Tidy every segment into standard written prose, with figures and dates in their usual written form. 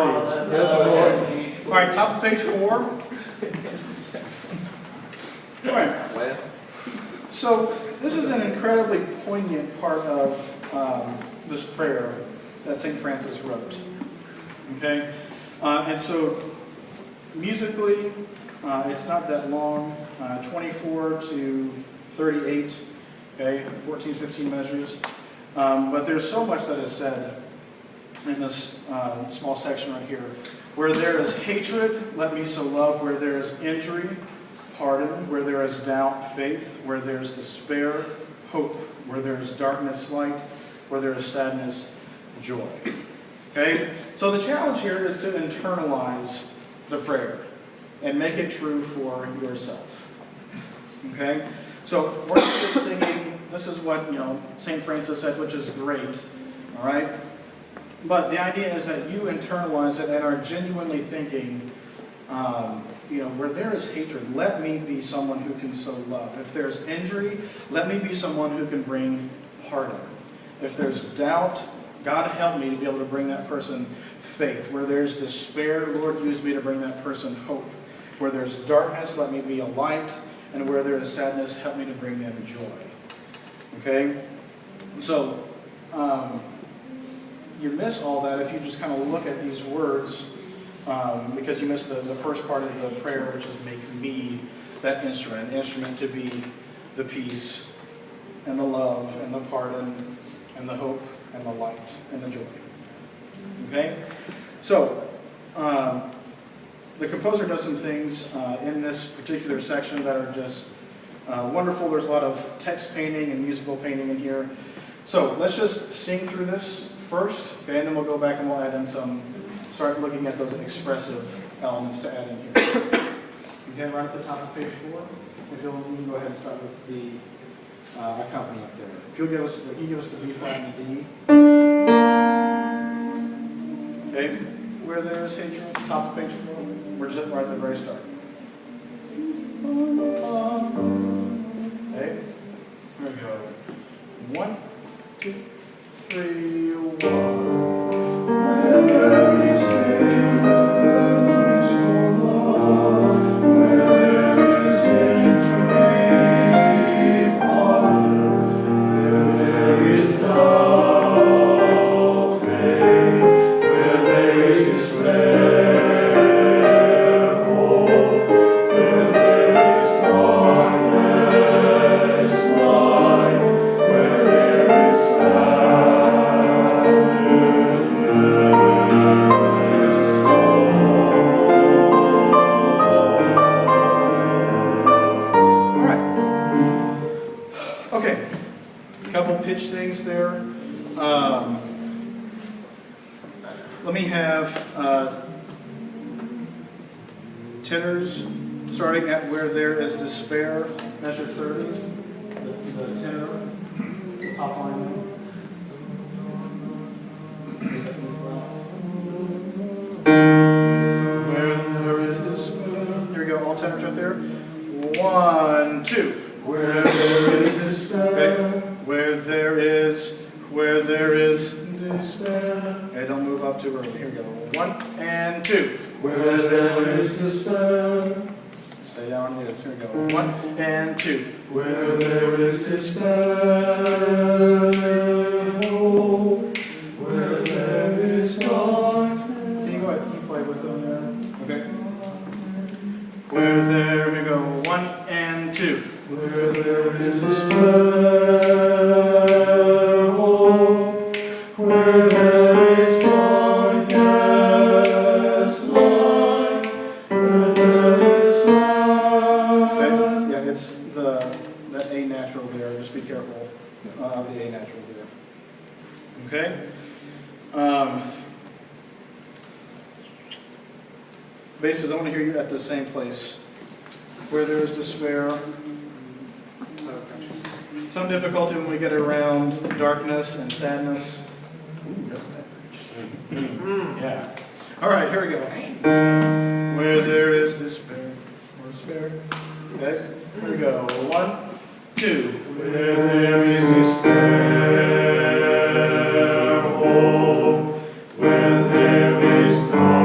please. Yes, Lord. All right, top of page 4. All right. So this is an incredibly poignant part of this prayer that St. Francis wrote. Okay? And so musically, it's not that long, 24 to 38, okay, 14, 15 measures. But there's so much that is said in this small section right here. Where there is hatred, let me so love. Where there is injury, pardon. Where there is doubt, faith. Where there is despair, hope. Where there is darkness, light. Where there is sadness, joy. Okay? So the challenge here is to internalize the prayer and make it true for yourself. Okay? So we're not just singing, this is what, St. Francis said, which is great. All right? But the idea is that you internalize it and are genuinely thinking, where there is hatred, let me be someone who can so love. If there's injury, let me be someone who can bring pardon. If there's doubt, God help me to be able to bring that person faith. Where there's despair, Lord, use me to bring that person hope. Where there's darkness, let me be a light. And where there is sadness, help me to bring them joy. Okay? So, you miss all that if you just kind of look at these words, because you miss the first part of the prayer, which is make me that instrument. An instrument to be the peace and the love and the pardon and the hope and the light and the joy. Okay? So, the composer does some things in this particular section that are just wonderful. There's a lot of text painting and musical painting in here. So let's just sing through this first, okay, and then we'll go back and we'll add in start looking at those expressive elements to add in here. Okay, right at the top of page 4. If you'll, you can go ahead and start with the accompaniment there. If you'll give us the B flat and the D. Okay, where there is hatred, top of page 4. We're just right at the very start. Okay, here we go. 1, 2, 3, 1. Where there is hatred, let me so love. Where there is injury, pardon. Where there is doubt, faith. Where there is despair. Pitch things there. Let me have tenors starting at where there is despair, measure 30. The tenor, the top line. Where there is despair. Here we go, all tenors right there. 1, 2. Where there is despair. Okay. Where there is despair. Okay, don't move up too early. Here we go. 1 and 2. Where there is despair. Stay down here. Here we go. 1 and 2. Where there is despair. Where there is dark. Can you go ahead and play with them there? Okay. Where there we go. 1 and 2. Where there is despair. Where there is darkness, light, where there is sound. Okay. Yeah, it's that A natural there. Just be careful of the A natural there. Okay? Basses, I want to hear you at the same place. Where there is despair. Some difficulty when we get around darkness and sadness. Ooh, doesn't that? Yeah. All right, here we go. Where there is despair or despair. Okay, here we go. 1, 2. Where there is despair, hope. Where there is darkness.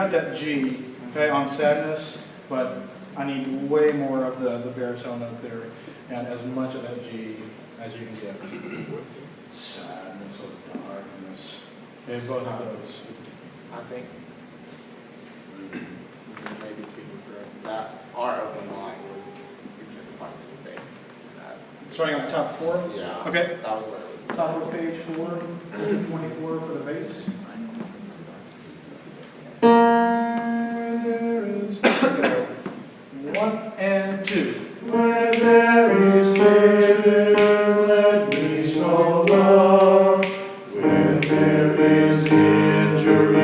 got that G, okay, on sadness, but I need way more of the baritone note there, and as much of that G as you can get. Sadness or darkness. Okay, both of those. I think maybe speaking for us, that our opening line was we couldn't find anything. Starting on the top 4? Yeah. Okay. That was where it was. Top of page 4, 24 for the bass. There is, go. 1 and 2. Where there is hatred, let me so love. Where there is injury,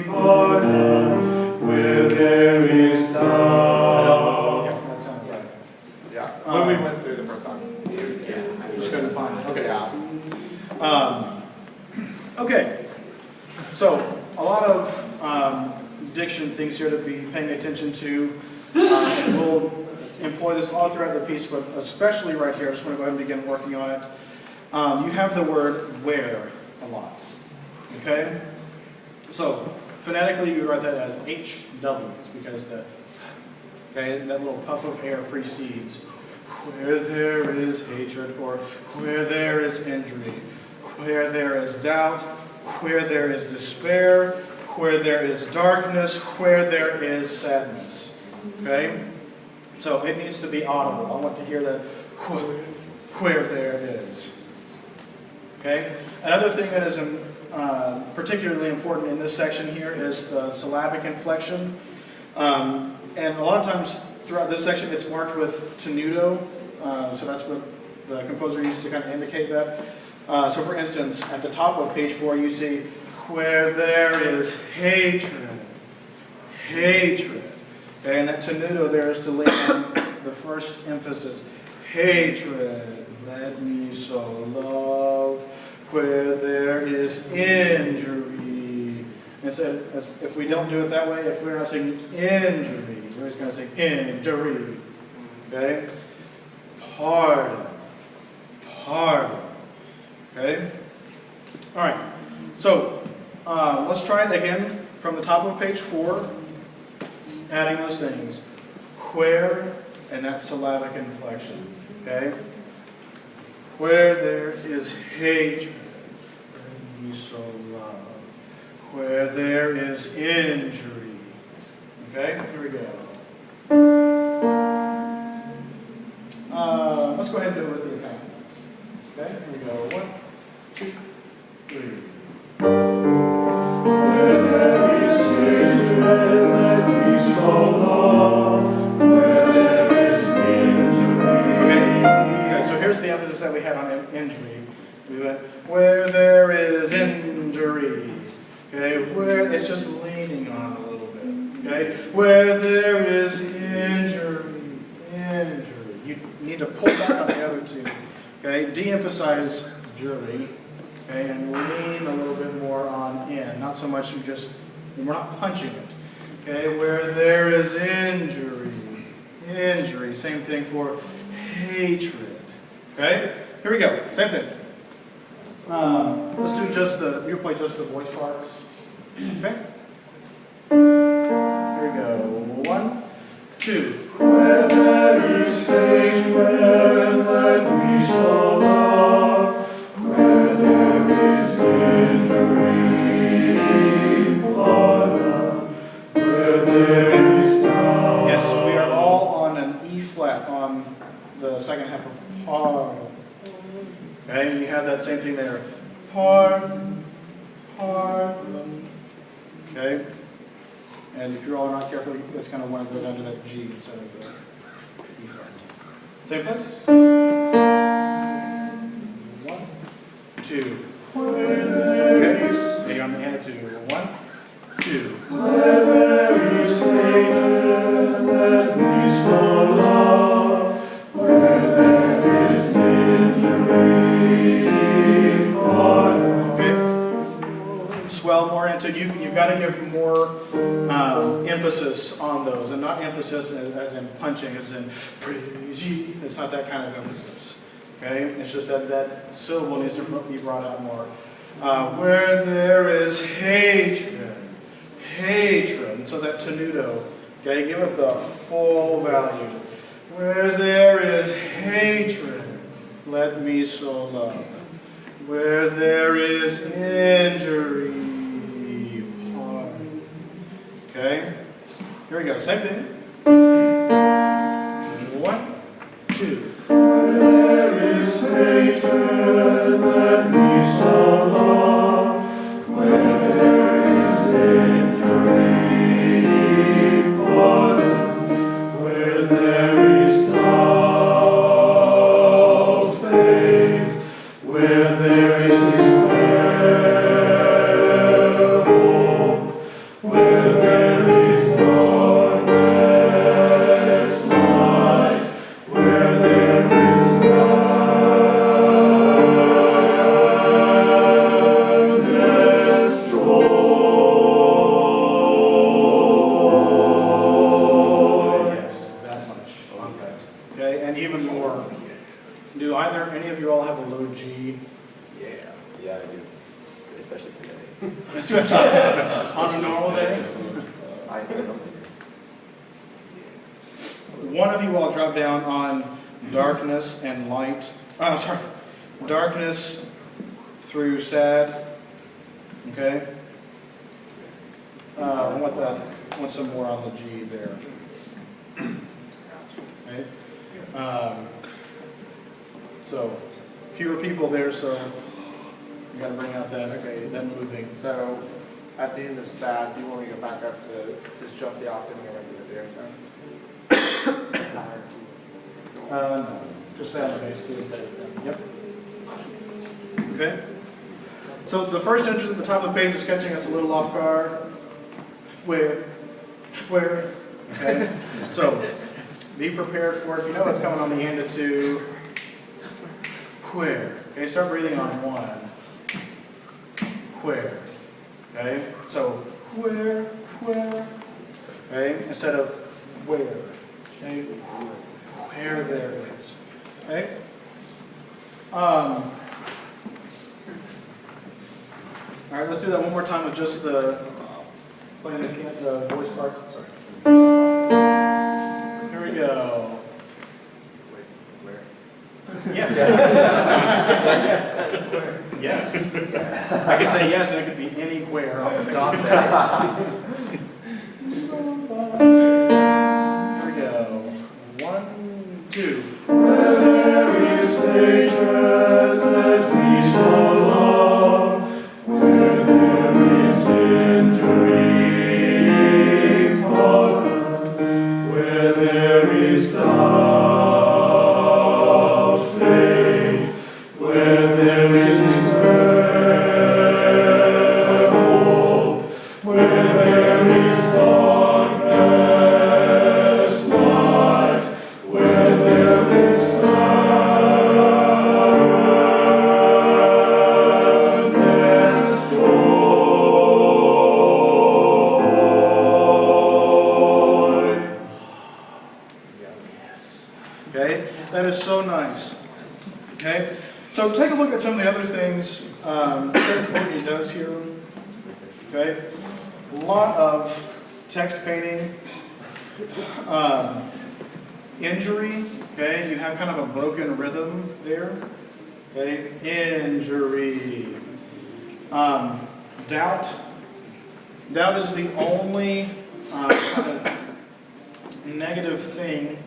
pardon. Where there is doubt. Yeah, that sounds right. Yeah. When we went through the first time. Just couldn't find it. Okay. Yeah. Okay. So a lot of diction things here to be paying attention to. And we'll employ this all throughout the piece, but especially right here. I just want to go ahead and begin working on it. You have the word where a lot. Okay? So phonetically, you write that as HW. It's because that little puff of air precedes. Where there is hatred, or where there is injury, where there is doubt, where there is despair, where there is darkness, where there is sadness. Okay? So it needs to be audible. I want to hear that where there is. Okay? Another thing that is particularly important in this section here is the syllabic inflection. And a lot of times throughout this section it's marked with tenuto. So that's what the composer used to kind of indicate that. So for instance, at the top of page 4 you see, where there is hatred, hatred. Okay, and that tenuto there is to lay on the first emphasis. Hatred, let me so love. Where there is injury. And so if we don't do it that way, if we're not saying injury, we're just going to say injury. Okay? Pardon. Pardon. Okay? All right. So let's try it again from the top of page 4. Adding those things. Where, and that syllabic inflection. Okay? Where there is hatred, let me so love. Where there is injury. Okay? Here we go. Let's go ahead and do it with the account. Okay? Here we go. 1, 2, 3. Where there is hatred, let me so love. Where there is injury. Okay, so here's the emphasis that we had on injury. We went, where there is injury. Okay, where it's just leaning on a little bit. Okay, where there is injury. You need to pull back on the other two. Okay, de-emphasize jury. Okay, and lean a little bit more on in. Not so much we're not punching it. Okay, where there is injury. Same thing for hatred. Okay, here we go. Same thing. Let's do you play just the voice parts. Okay. Here we go. 1, 2. Where there is hatred, let me so love. Where there is injury, pardon. Where there is doubt. Yes, we are all on an E flat on the second half of pardon. Okay, and you have that same thing there. Pardon. Okay? And if you're all not careful, it's going to want to go down to that G instead of the E flat. Same place. 1, 2. Okay, on the attitude. 1, 2. Where there is hatred, let me so love. Where there is injury, pardon. Okay. Swell more into you've got to give more emphasis on those, and not emphasis as in punching, as in praise ye. It's not that kind of emphasis. Okay, it's just that syllable needs to be brought out more. Where there is hatred, hatred. And so that tenuto, okay, give it the full value. Where there is hatred, let me so love. Where there is injury, pardon. Okay? Here we go. Same thing. 1, 2. Where there is hatred, let me so love. Where there is injury, pardon. Where there is doubt, faith. Where there is despair, hope. Where there is darkness, light. Where there is sadness, joy. Yes, that much. Okay, and even more. Do either any of you all have a low G? Yeah, I do. Especially today. Especially on a normal day? I do. One of you all drop down on darkness and light. Oh, sorry. Darkness through sad. Okay? I want some more on the G there. Okay? So, fewer people there, so you got to bring out that, okay, then moving. So, at the end of sad, do you want me to go back up to just jump the octave and go right to the baritone? No, just sad bass too. Yep. Okay. So the first entrance at the top of the page is catching us a little off guard. Where? Okay. So be prepared for it. You know what's coming on the end of 2. Where? Okay, start breathing on 1. Where? Okay, so where? Okay, instead of where. Okay, where there is. Okay? All right, let's do that one more time with just the playing the voice parts. Sorry. Here we go. Where? Yes. Yes. I could say yes, and it could be anywhere on the dot there. Here we go. 1, 2. Where there is hatred, let me so love. Where there is injury, pardon. Where there is doubt, faith. Where there is despair, hope. Where there is darkness, light. Where there is sadness, joy. Yes. Okay, that is so nice. Okay, so take a look at some of the other things Craig Courtney does here. Okay, a lot of text painting, injury. Okay, you have kind of a broken rhythm there. Okay, injury. Doubt. Doubt is the only kind of negative thing,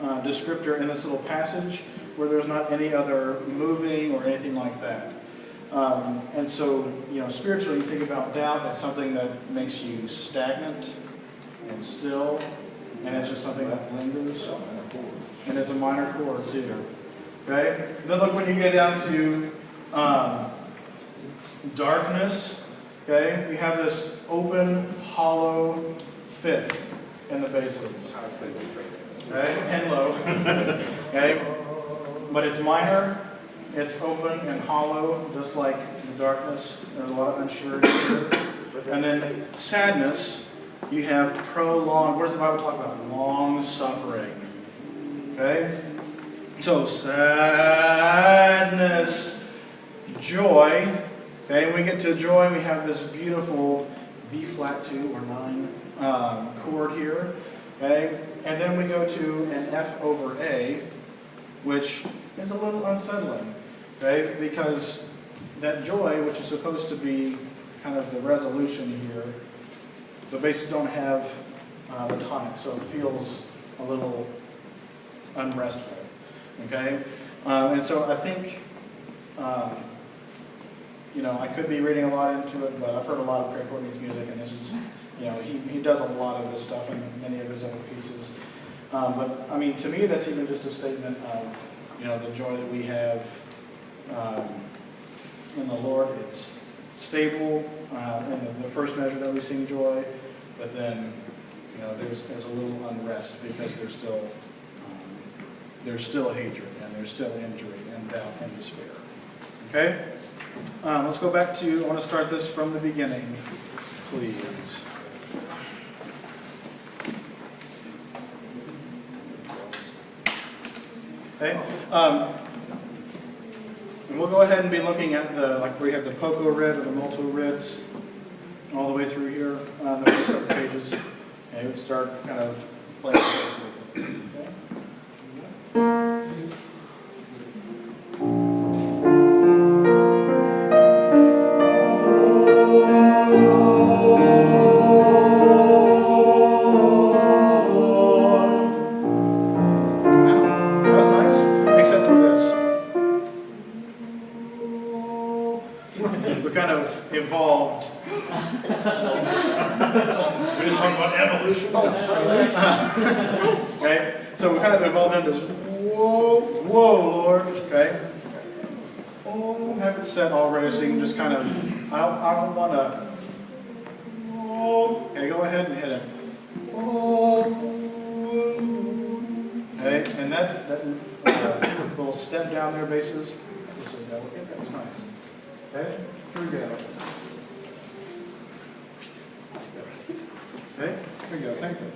descriptor in this little passage where there's not any other moving or anything like that. And so, spiritually, you think about doubt as something that makes you stagnant and still, and it's just something that lingers, and it's a minor chord too. Okay? Then look when you get down to darkness. Okay? We have this open, hollow fifth in the basses. Okay? And low. Okay? But it's minor, it's open and hollow, just like the darkness. There's a lot of unsurety here. And then sadness, you have prolonged. What does the Bible talk about? Long suffering. Okay? So sadness, joy. Okay, when we get to joy, we have this beautiful B flat 2 or 9 chord here, okay? And then we go to an F over A, which is a little unsettling, okay? Because that joy, which is supposed to be kind of the resolution here, the basses don't have the tonic, so it feels a little unrestful, okay? And so I think, you know, I could be reading a lot into it, but I've heard a lot of Craig Courtney's music, and this is, you know, he does a lot of this stuff in many of his other pieces. But, I mean, to me, that's even just a statement of, you know, the joy that we have in the Lord. It's stable in the first measure that we sing joy, but then, you know, there's a little unrest because there's still hatred and there's still injury and doubt and despair. Okay? Let's go back to, I want to start this from the beginning, please. Okay? And we'll go ahead and be looking at the, like we have the poco red or the multo reds all the way through here, the first couple pages. Okay, we'll start kind of playing. Okay? Evolved. We didn't talk about evolution. Okay, so we kind of evolved into whoa, whoa, Lord. Okay, oh, have it set already, so you can just kind of. I don't want to. Okay, go ahead and hit it. Okay, and that little step down there, basses. That was nice. Okay, here we go. Okay, here we go, same thing.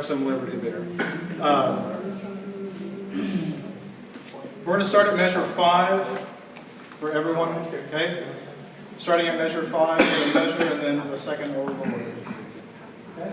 Some liberty there. We're going to start at measure 5 for everyone, okay? Starting at measure 5 for the measure and then the second over the word. Okay?